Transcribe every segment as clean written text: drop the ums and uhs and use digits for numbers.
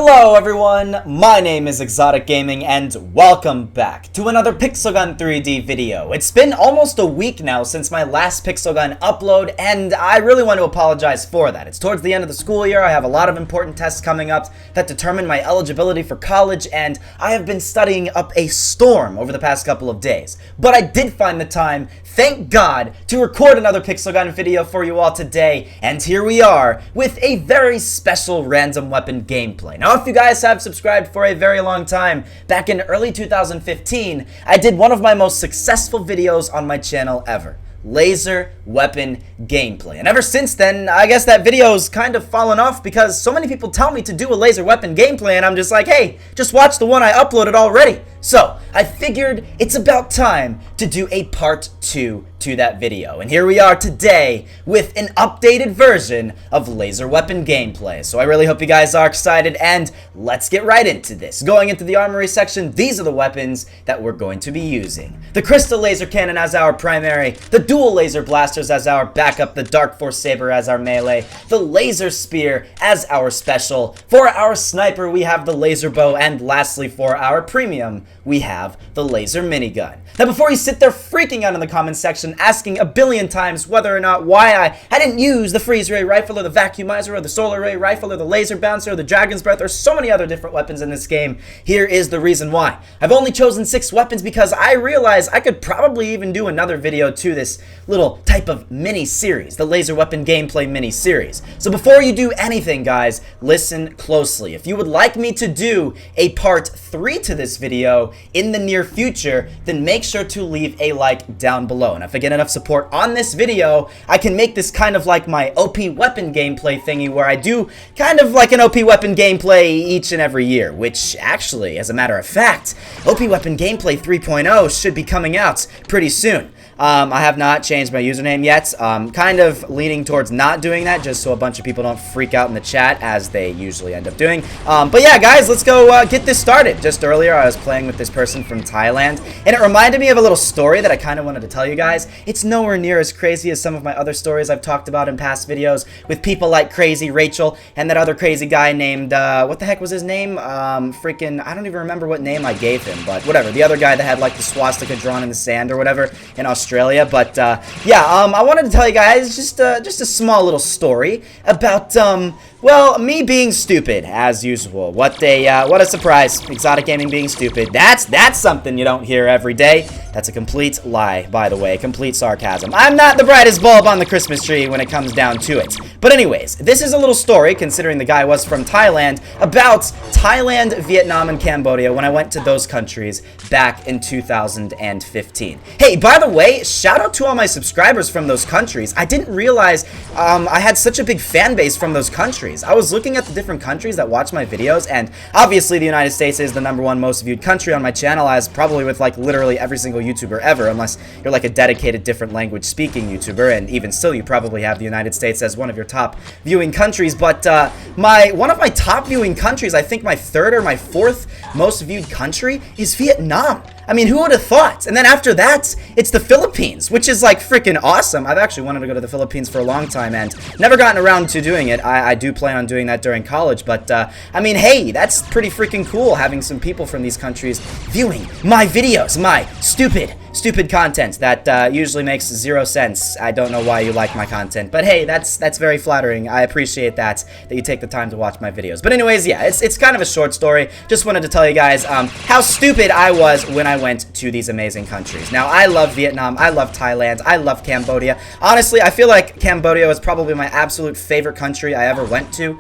Hello everyone, my name is ExxotikGaming and welcome back to another Pixel Gun 3D video. It's been almost a week now since my last Pixel Gun upload and I really want to apologize for that. It's towards the end of the school year, I have a lot of important tests coming up that determine my eligibility for college and I have been studying up a storm over the past couple of days. But I did find the time, thank God, to record another Pixel Gun video for you all today, and here we are with a very special random weapon gameplay. Now, if you guys have subscribed for a very long time, back in early 2015, I did one of my most successful videos on my channel ever. Laser weapon gameplay. And ever since then, I guess that video's kind of fallen off because so many people tell me to do a laser weapon gameplay and I'm just like, hey, just watch the one I uploaded already. So, I figured it's about time to do a part 2 to that video. And here we are today with an updated version of laser weapon gameplay. So I really hope you guys are excited and let's get right into this. Going into the armory section, these are the weapons that we're going to be using. The crystal laser cannon as our primary, the dual laser blasters as our backup, the dark force saber as our melee, the laser spear as our special. For our sniper, we have the laser bow, and lastly for our premium, we have the laser minigun. Now before you sit there freaking out in the comments section asking a billion times whether or not why I didn't use the freeze ray rifle or the vacuumizer or the solar ray rifle or the laser bouncer or the dragon's breath or so many other different weapons in this game, here is the reason why. I've only chosen 6 weapons because I realized I could probably even do another video to this little type of mini series, the laser weapon gameplay mini series. So before you do anything, guys, listen closely. If you would like me to do a part 3 to this video in the near future, then make sure to leave a like down below. And if I get enough support on this video, I can make this kind of like my OP weapon gameplay thingy where I do kind of like an OP weapon gameplay each and every year, which actually, as a matter of fact, OP weapon gameplay 3.0 should be coming out pretty soon. I have not changed my username yet. Kind of leaning towards not doing that just so a bunch of people don't freak out in the chat as they usually end up doing. But yeah, guys, let's go get this started. Just earlier, I was playing with this person from Thailand, and it reminded me of a little story that I kind of wanted to tell you guys. It's nowhere near as crazy as some of my other stories I've talked about in past videos with people like Crazy Rachel and that other crazy guy named, what the heck was his name? Freaking, I don't even remember what name I gave him, but whatever. The other guy that had like the swastika drawn in the sand or whatever in Australia. But yeah, I wanted to tell you guys just a small little story about well, me being stupid as usual. What a surprise! ExxotikGaming being stupid. That's something you don't hear every day. That's a complete lie, by the way, complete sarcasm. I'm not the brightest bulb on the Christmas tree when it comes down to it. But anyways, this is a little story, considering the guy was from Thailand, about Thailand, Vietnam, and Cambodia when I went to those countries back in 2015. Hey, by the way, shout out to all my subscribers from those countries. I didn't realize I had such a big fan base from those countries. I was looking at the different countries that watch my videos, and obviously the United States is the #1 most viewed country on my channel, as probably with like literally every single YouTuber ever, unless you're like a dedicated different language speaking YouTuber, and even still you probably have the United States as one of your top viewing countries. But one of my top viewing countries, I think my 3rd or my 4th most viewed country, is Vietnam. I mean, who would have thought? And then after that, it's the Philippines, which is like freaking awesome. I've actually wanted to go to the Philippines for a long time and never gotten around to doing it. I do plan on doing that during college, but I mean, hey, that's pretty freaking cool having some people from these countries viewing my videos, my stupid content that usually makes 0 sense. I don't know why you like my content, but hey, that's very flattering. I appreciate that you take the time to watch my videos. But anyways, yeah, it's kind of a short story. Just wanted to tell you guys how stupid I was when I went to these amazing countries. Now, I love Vietnam, I love Thailand, I love Cambodia. Honestly, I feel like Cambodia was probably my absolute favorite country I ever went to,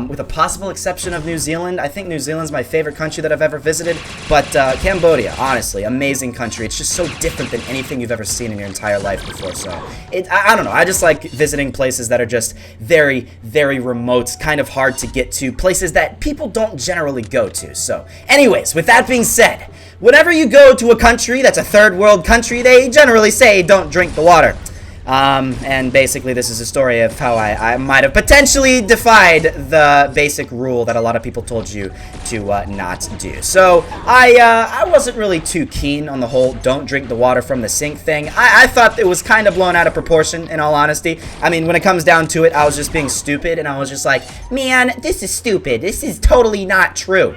with a possible exception of New Zealand. I think New Zealand's my favorite country that I've ever visited, but Cambodia, honestly, amazing country. It's just so different than anything you've ever seen in your entire life before. So I don't know, I just like visiting places that are just very, very remote, kind of hard to get to, places that people don't generally go to. So anyways, with that being said, whenever you go to a country that's a 3rd world country, they generally say don't drink the water. And basically this is a story of how I might have potentially defied the basic rule that a lot of people told you to not do. So I wasn't really too keen on the whole don't drink the water from the sink thing. I thought it was kind of blown out of proportion, in all honesty. I mean, when it comes down to it, I was just being stupid, and I was just like, man, this is stupid. This is totally not true.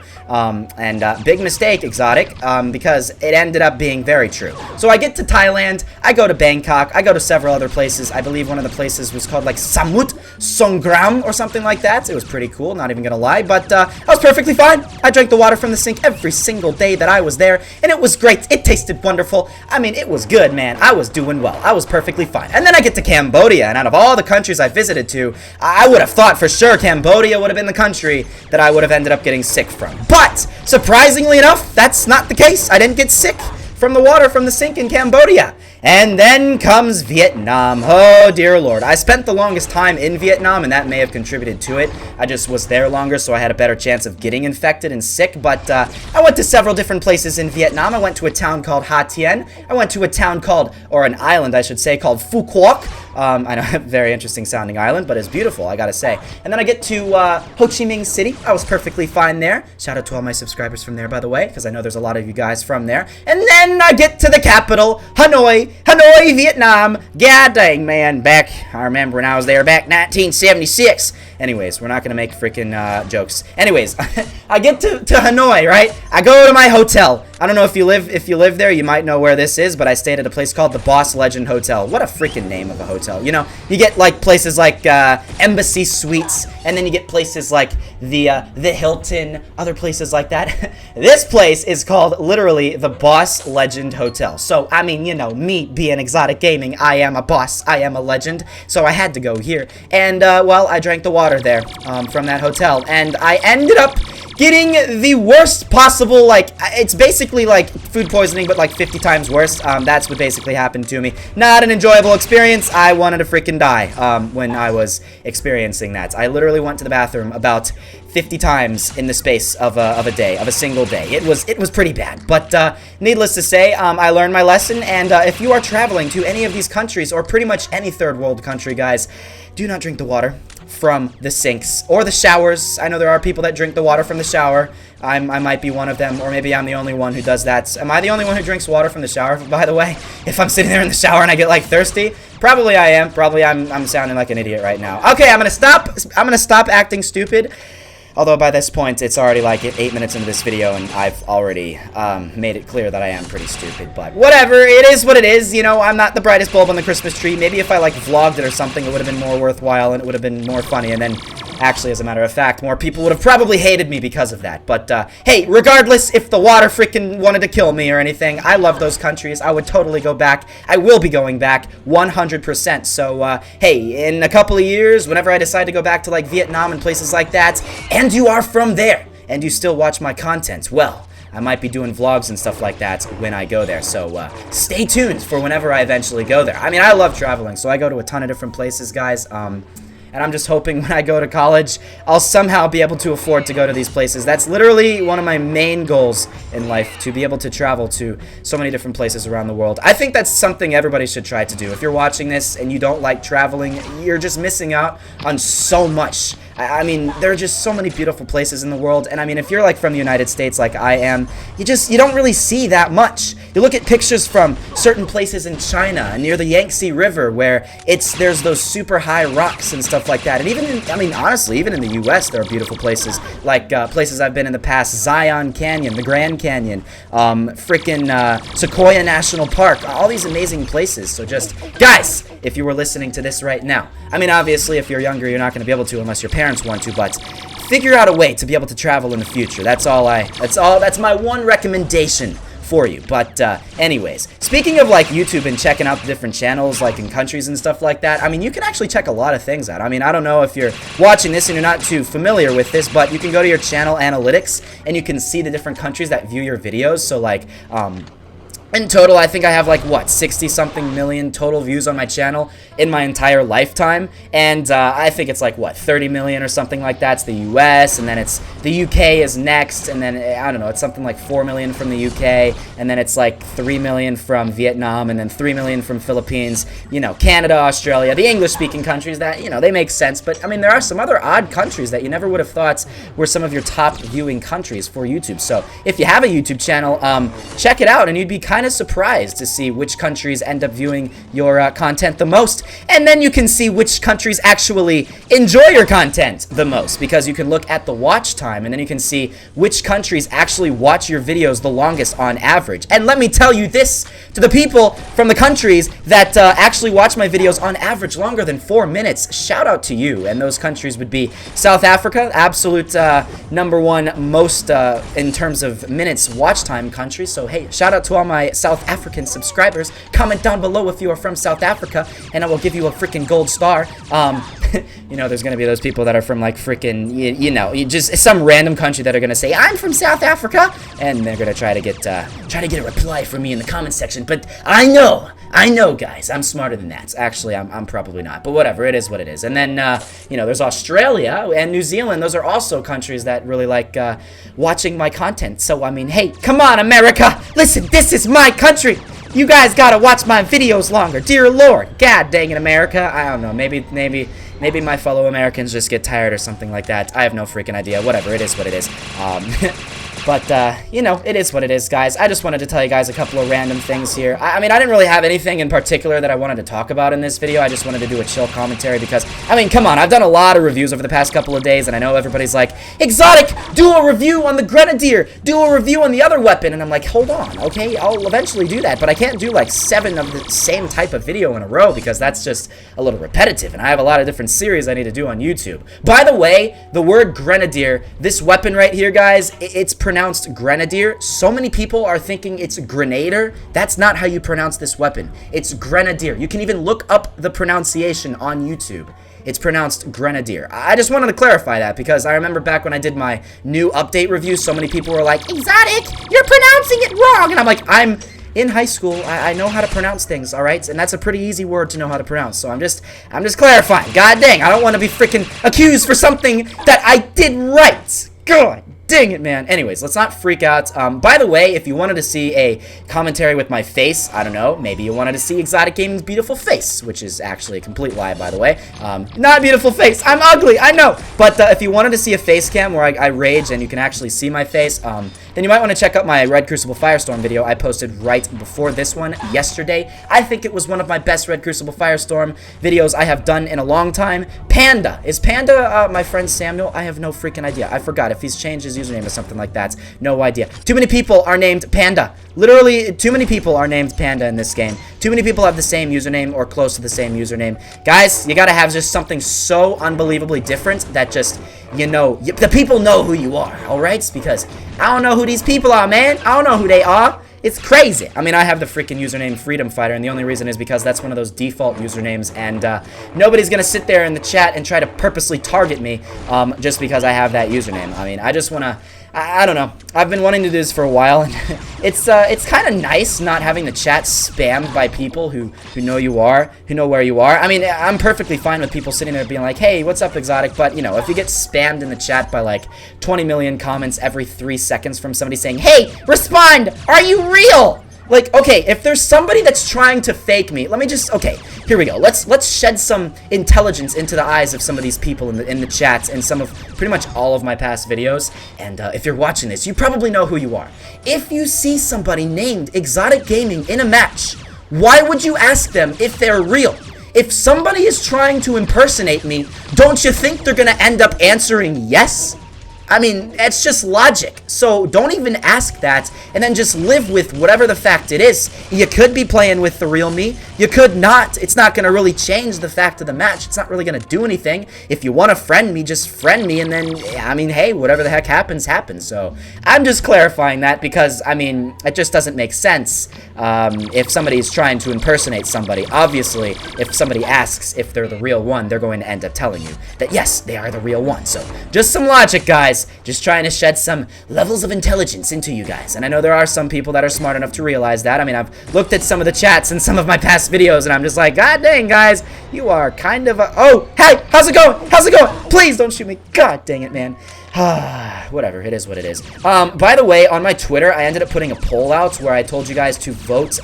Big mistake, Exotic, because it ended up being very true. So I get to Thailand, I go to Bangkok, I go to several other places. I believe one of the places was called like Samut Songkram or something like that. It was pretty cool, not even gonna lie, but I was perfectly fine. I drank the water from the sink every single day that I was there, and it was great. It tasted wonderful. I mean, it was good, man. I was doing well. I was perfectly fine. And then I get to Cambodia, and out of all the countries I visited to, I would have thought for sure Cambodia would have been the country that I would have ended up getting sick from. But surprisingly enough, that's not the case. I didn't get sick from the water from the sink in Cambodia. And then comes Vietnam. Oh, dear Lord. I spent the longest time in Vietnam, and that may have contributed to it. I just was there longer, so I had a better chance of getting infected and sick. But I went to several different places in Vietnam. I went to a town called Ha Tien. I went to a town called, or an island, I should say, called Phu Quoc. I know, a very interesting sounding island, but it's beautiful, I gotta say. And then I get to Ho Chi Minh City. I was perfectly fine there. Shout out to all my subscribers from there, by the way, because I know there's a lot of you guys from there. And then I get to the capital, Hanoi, Vietnam. God dang, man, I remember when I was there back 1976. Anyways, we're not gonna make freaking jokes. Anyways, I get to Hanoi, right? I go to my hotel. I don't know if you live there, you might know where this is, but I stayed at a place called the Boss Legend Hotel. What a freaking name of a hotel. You know, you get like places like Embassy Suites, and then you get places like the Hilton, other places like that. This place is called literally the Boss Legend Hotel. So, I mean, you know, me being Exotic Gaming, I am a boss, I am a legend, so I had to go here. And, well, I drank the water there from that hotel, and I ended up getting the worst possible, like, it's basically like food poisoning, but like 50 times worse. That's what basically happened to me. Not an enjoyable experience. I wanted to freaking die when I was experiencing that. I literally went to the bathroom about 50 times in the space of a single day. It was pretty bad. But needless to say, I learned my lesson, and if you are traveling to any of these countries, or pretty much any third world country, guys, do not drink the water from the sinks or the showers. I know there are people that drink the water from the shower. I might be one of them, or maybe I'm the only one who does that. Am I the only one who drinks water from the shower, by the way? If I'm sitting there in the shower and I get like thirsty, probably I am. Probably I'm sounding like an idiot right now. Okay, I'm gonna stop acting stupid. Although by this point, it's already like 8 minutes into this video, and I've already made it clear that I am pretty stupid. But whatever, it is what it is. You know, I'm not the brightest bulb on the Christmas tree. Maybe if I like vlogged it or something, it would have been more worthwhile, and it would have been more funny. And then, actually, as a matter of fact, more people would have probably hated me because of that. But hey, regardless if the water freaking wanted to kill me or anything, I love those countries. I would totally go back. I will be going back 100%. So hey, in a couple of years, whenever I decide to go back to like Vietnam and places like that, and you are from there, and you still watch my content, well, I might be doing vlogs and stuff like that when I go there, so stay tuned for whenever I eventually go there. I mean, I love traveling, so I go to a ton of different places, guys, and I'm just hoping when I go to college, I'll somehow be able to afford to go to these places. That's literally one of my main goals in life, to be able to travel to so many different places around the world. I think that's something everybody should try to do. If you're watching this and you don't like traveling, you're just missing out on so much. I mean, there are just so many beautiful places in the world, and I mean, if you're like from the United States like I am, you don't really see that much. You look at pictures from certain places in China, near the Yangtze River, where there's those super high rocks and stuff like that, and even honestly, even in the US, there are beautiful places, like places I've been in the past, Zion Canyon, the Grand Canyon, Sequoia National Park, all these amazing places. So just, guys, if you were listening to this right now, I mean, obviously, if you're younger, you're not going to be able to unless your parents want to, but figure out a way to be able to travel in the future. That's my one recommendation for you. But anyways, speaking of like YouTube and checking out the different channels like in countries and stuff like that, I mean, you can actually check a lot of things out. I mean, I don't know if you're watching this and you're not too familiar with this, but you can go to your channel analytics and you can see the different countries that view your videos. So like In total, I think I have like, what, 60-something million total views on my channel in my entire lifetime. And I think it's like, what, 30 million or something like that. It's the US, and then it's the UK is next. And then, I don't know, it's something like 4 million from the UK. And then it's like 3 million from Vietnam, and then 3 million from Philippines. You know, Canada, Australia, the English-speaking countries that, you know, they make sense. But, I mean, there are some other odd countries that you never would have thought were some of your top viewing countries for YouTube. So, if you have a YouTube channel, check it out, and you'd be kind of surprised to see which countries end up viewing your content the most, and then you can see which countries actually enjoy your content the most, because you can look at the watch time, and then you can see which countries actually watch your videos the longest on average. And let me tell you this, to the people from the countries that actually watch my videos on average longer than 4 minutes, shout out to you. And those countries would be South Africa, absolute #1 most in terms of minutes watch time country. So hey, shout out to all my South African subscribers. Comment down below if you are from South Africa, and I will give you a freaking gold star. You know, there's gonna be those people that are from like freaking, you know, just some random country that are gonna say I'm from South Africa, and they're gonna try to get a reply from me in the comment section. But I know, guys, I'm smarter than that. Actually, I'm probably not, but whatever, it is what it is. And then, you know, there's Australia and New Zealand. Those are also countries that really like watching my content. So, I mean, hey, come on, America. Listen, this is my country. You guys gotta watch my videos longer. Dear Lord. God dang it, America. I don't know. Maybe my fellow Americans just get tired or something like that. I have no freaking idea. Whatever, it is what it is. But, you know, it is what it is, guys. I just wanted to tell you guys a couple of random things here. I mean, I didn't really have anything in particular that I wanted to talk about in this video. I just wanted to do a chill commentary because, I mean, come on. I've done a lot of reviews over the past couple of days, and I know everybody's like, Exotic, do a review on the Grenadier. Do a review on the other weapon. And I'm like, hold on, okay? I'll eventually do that. But I can't do, like, 7 of the same type of video in a row because that's just a little repetitive. And I have a lot of different series I need to do on YouTube. By the way, the word Grenadier, this weapon right here, guys, it's pronounced Grenadier. So many people are thinking it's Grenader. That's not how you pronounce this weapon. It's Grenadier. You can even look up the pronunciation on YouTube. It's pronounced Grenadier. I just wanted to clarify that because I remember back when I did my new update review, so many people were like, Exotic, you're pronouncing it wrong. And I'm like, I'm in high school. I know how to pronounce things, all right? And that's a pretty easy word to know how to pronounce. So I'm just clarifying. God dang, I don't want to be freaking accused for something that I did right. God dang it, man. Anyways, let's not freak out. By the way, if you wanted to see a commentary with my face, I don't know, maybe you wanted to see ExotikGaming's beautiful face, which is actually a complete lie, by the way. Not a beautiful face. I'm ugly, I know. But if you wanted to see a face cam where I rage and you can actually see my face, then you might want to check out my Red Crucible Firestorm video I posted right before this one yesterday. I think it was one of my best Red Crucible Firestorm videos I have done in a long time. Panda. Is Panda my friend Samuel? I have no freaking idea. I forgot if he's changed his username or something like that. No idea. Too many people are named Panda. Literally, too many people are named Panda in this game. Too many people have the same username or close to the same username. Guys, you gotta have just something so unbelievably different that just, you know, the people know who you are, alright? Because I don't know who these people are, man. I don't know who they are. It's crazy. I mean, I have the freaking username Freedom Fighter, and the only reason is because that's one of those default usernames, and nobody's gonna sit there in the chat and try to purposely target me just because I have that username. I mean, I just wanna, I don't know. I've been wanting to do this for a while, and it's kind of nice not having the chat spammed by people who know you are, who know where you are. I mean, I'm perfectly fine with people sitting there being like, hey, what's up, Exotic? But, you know, if you get spammed in the chat by, like, 20 million comments every 3 seconds from somebody saying, hey, respond! Are you real? Like, okay, if there's somebody that's trying to fake me, let me just, okay, here we go. Let's shed some intelligence into the eyes of some of these people in the chats and some of pretty much all of my past videos. And if you're watching this, you probably know who you are. If you see somebody named ExotikGaming in a match, why would you ask them if they're real? If somebody is trying to impersonate me, don't you think they're gonna end up answering yes? I mean, it's just logic. So don't even ask that, and then just live with whatever the fact it is. You could be playing with the real me. You could not. It's not going to really change the fact of the match. It's not really going to do anything. If you want to friend me, just friend me, and then, I mean, hey, whatever the heck happens, happens. So I'm just clarifying that because, I mean, it just doesn't make sense if somebody's trying to impersonate somebody. Obviously, if somebody asks if they're the real one, they're going to end up telling you that, yes, they are the real one. So just some logic, guys. Just trying to shed some levels of intelligence into you guys. And I know there are some people that are smart enough to realize that. I mean, I've looked at some of the chats in some of my past videos, and I'm just like, God dang, guys, you are kind of a... Oh, hey, how's it going? How's it going? Please don't shoot me. God dang it, man. Whatever, it is what it is. By the way, on my Twitter, I ended up putting a poll out where I told you guys to vote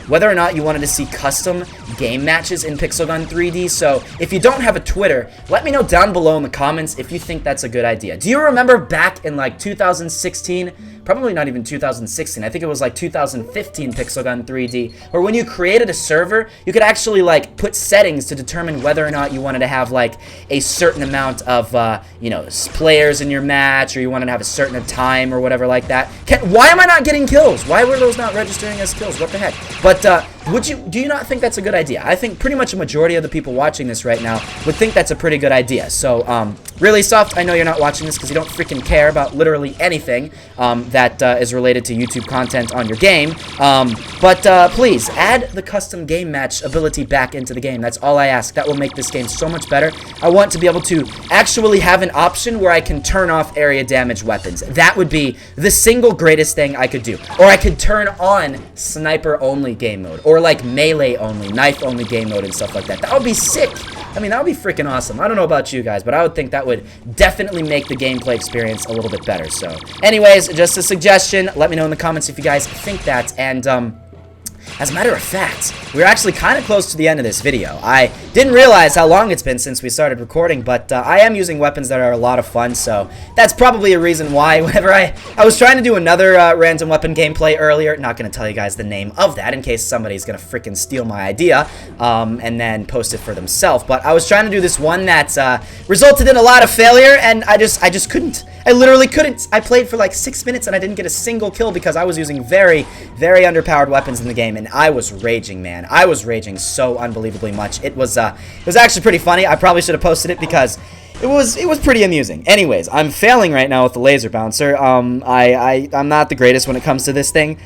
whether or not you wanted to see custom game matches in Pixel Gun 3D. So if you don't have a Twitter, let me know down below in the comments if you think that's a good idea. Do you remember back in like 2016? Probably not even 2016. I think it was like 2015 Pixel Gun 3D, where when you created a server, you could actually like put settings to determine whether or not you wanted to have like a certain amount of you know, players in your match, or you wanted to have a certain time or whatever like that. Why am I not getting kills? Why were those not registering as kills? What the heck? But do you not think that's a good idea? I think pretty much a majority of the people watching this right now would think that's a pretty good idea. So really soft, I know you're not watching this because you don't freaking care about literally anything that is related to YouTube content on your game. But please add the custom game match ability back into the game. That's all I ask. That will make this game so much better. I want to be able to actually have an option where I can turn off area damage weapons. That would be the single greatest thing I could do. Or I could turn on sniper only game mode, or like melee only, knife only game mode and stuff like that. That would be sick. I mean, that would be freaking awesome. I don't know about you guys, but I would think that would definitely make the gameplay experience a little bit better. So anyways, just a suggestion. Let me know in the comments if you guys think that. And as a matter of fact, we're actually kind of close to the end of this video. I didn't realize how long it's been since we started recording, but I am using weapons that are a lot of fun, so that's probably a reason why. Whenever I was trying to do another random weapon gameplay earlier, not going to tell you guys the name of that in case somebody's going to freaking steal my idea and then post it for themselves, but I was trying to do this one that resulted in a lot of failure, and I just couldn't. I literally couldn't. I played for like 6 minutes and I didn't get a single kill because I was using very, very underpowered weapons in the game, and I was raging, man. I was raging so unbelievably much. It was actually pretty funny. I probably should have posted it because it was pretty amusing. Anyways, I'm failing right now with the laser bouncer. I'm not the greatest when it comes to this thing.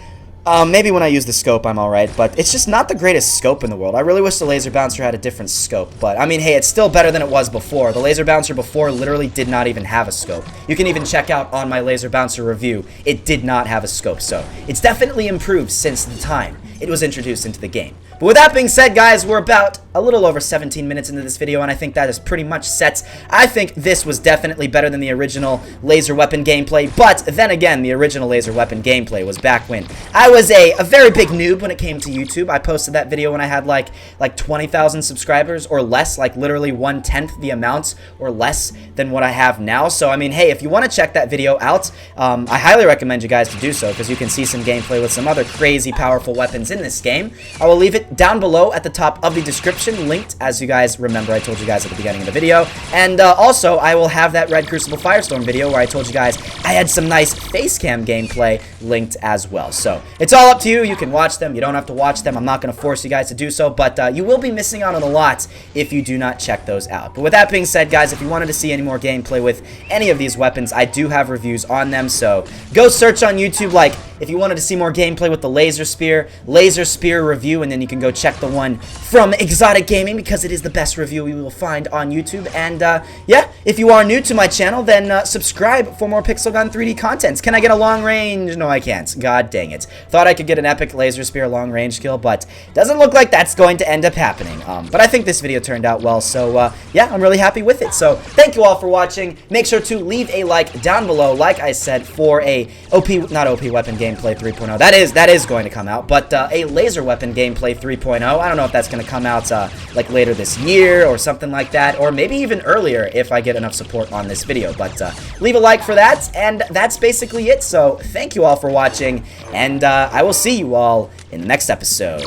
Maybe when I use the scope, I'm alright, but it's just not the greatest scope in the world. I really wish the laser bouncer had a different scope, but I mean, hey, it's still better than it was before. The laser bouncer before literally did not even have a scope. You can even check out on my laser bouncer review, it did not have a scope, so it's definitely improved since the time it was introduced into the game. But with that being said, guys, we're about a little over 17 minutes into this video, and I think that is pretty much set. I think this was definitely better than the original laser weapon gameplay, but then again, the original laser weapon gameplay was back when I was a very big noob when it came to YouTube. I posted that video when I had like 20,000 subscribers or less, like literally 1/10 the amount or less than what I have now. So, I mean, hey, if you want to check that video out, I highly recommend you guys to do so because you can see some gameplay with some other crazy powerful weapons in this game. I will leave it down below at the top of the description, linked, as you guys remember I told you guys at the beginning of the video. And also, I will have that Red Crucible Firestorm video where I told you guys I had some nice FACECAM gameplay linked as well. So, it's all up to you. You can watch them. You don't have to watch them. I'm not going to force you guys to do so, but you will be missing out on a lot if you do not check those out. But with that being said, guys, if you wanted to see any more gameplay with any of these weapons, I do have reviews on them, so go search on YouTube, like, if you wanted to see more gameplay with the laser spear review, and then you can go check the one from ExxotikGaming because it is the best review you will find on YouTube. And yeah, if you are new to my channel, then subscribe for more Pixel Gun 3D content. Can I get a long range? No, I can't. God dang it. Thought I could get an epic laser spear long range kill, but doesn't look like that's going to end up happening. But I think this video turned out well, so yeah, I'm really happy with it. So thank you all for watching. Make sure to leave a like down below, like I said, for a not OP weapon gameplay 3.0. That is going to come out, but a laser weapon gameplay 3.0. I don't know if that's going to come out like later this year or something like that, or maybe even earlier if I get enough support on this video. But leave a like for that, and that's basically it. So thank you all for watching, and I will see you all in the next episode.